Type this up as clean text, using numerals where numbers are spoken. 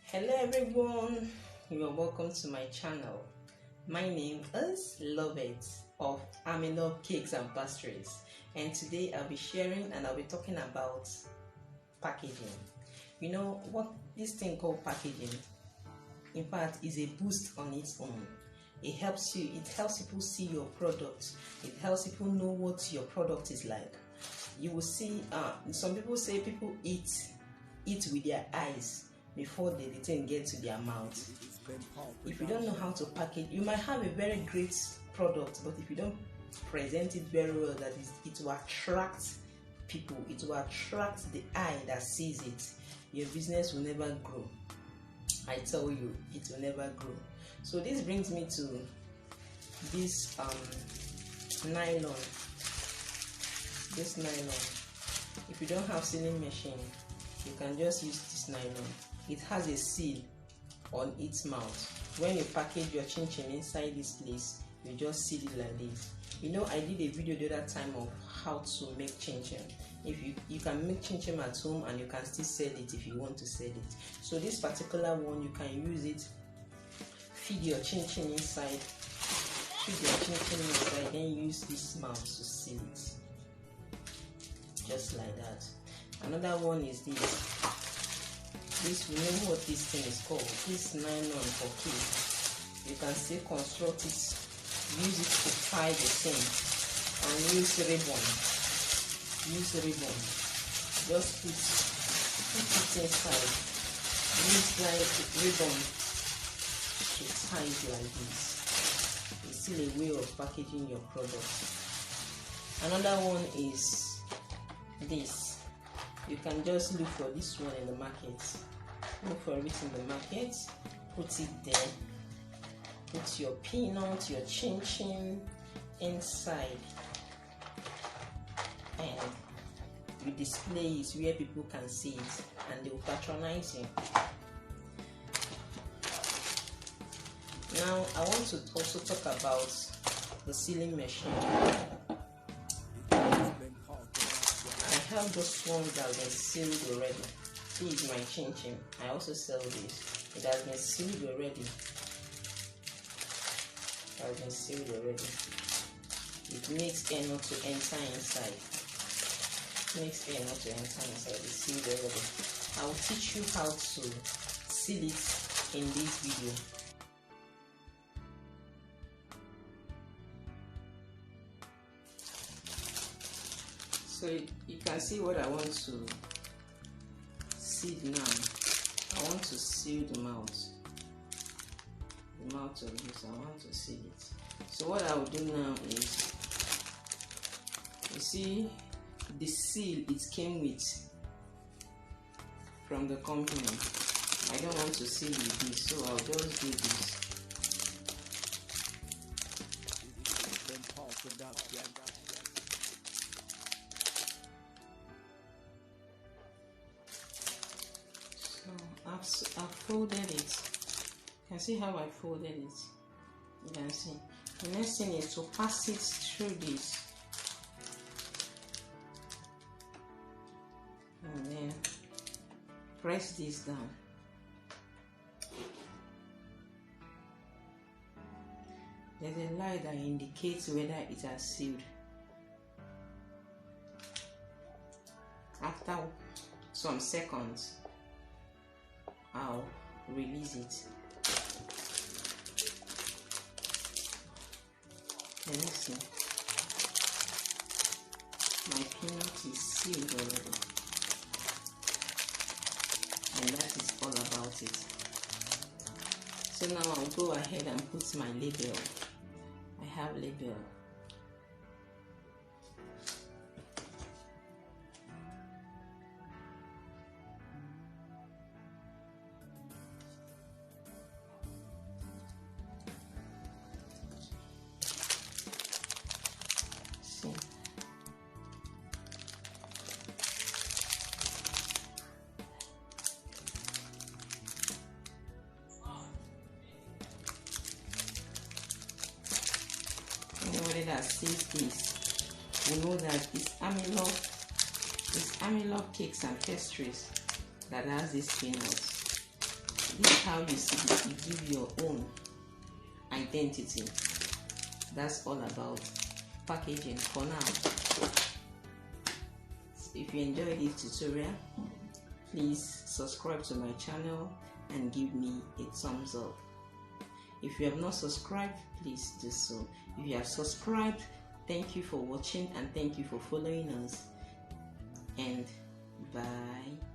Hello everyone, you are welcome to my channel. My name is Lovett of Love Cakes and Pastries, and today I'll be sharing and I'll be talking about packaging. You know what this thing called packaging, in fact, is a boost on its own. It helps people see your product. It helps people know what your product is like. You will see, some people say people eat with their eyes before the thing gets to their mouth. If you don't know how to package, you might have a very great product, but if you don't present it very well, it will attract people. It will attract the eye that sees it. Your business will never grow. I tell you, it will never grow. So this brings me to this nylon. This nylon. If you don't have sealing machine, you can just use this nylon. It has a seal on its mouth. When you package your chin chin inside this place, you just seal it like this. You know, I did a video the other time of how to make chin chin. If you can make chin chin at home and you can still sell it if you want to sell it. So this particular one, you can use it. Feed your chin chin inside. Then use this mouth to seal it. Just like that. Another one is this. We know what this thing is called. This nylon for cake. You can still construct it. Use it to tie the thing. And use ribbon. Just put it inside. Use like ribbon to tie it like this. It's still a way of packaging your product. Another one is this. You can just look for this one in the market. Look for it in the market. Put it there. Put your peanut, your chin chin inside. And you display it where people can see it and they will patronize you. Now I want to also talk about the sealing machine. I have those ones that have been sealed already. This is my chin chin. I also sell this. It has been sealed already. It makes air not to enter inside. It's sealed already. I will teach you how to seal it in this video. So you can see what I want to seal now. I want to seal the mouth. The mouth of this, I want to seal it. So what I will do now is, you see the seal it came with from the company. I don't want to seal with this, so I'll just do this. I've folded it. You can see how I folded it. You can see. The next thing is to pass it through this. And then press this down. There's a light that indicates whether it has sealed. After some seconds, I'll release it. Let me see. My peanut is sealed already. And that is all about it. So now I'll go ahead and put my label. I have label. Anybody that sees this, you know that it's Amilove cakes and pastries that has these peanuts. This is how you see it. You give your own identity. That's all about packaging for now. If you enjoyed this tutorial, please subscribe to my channel and give me a thumbs up. If you have not subscribed, please do so. If you have subscribed, thank you for watching and thank you for following us, and bye.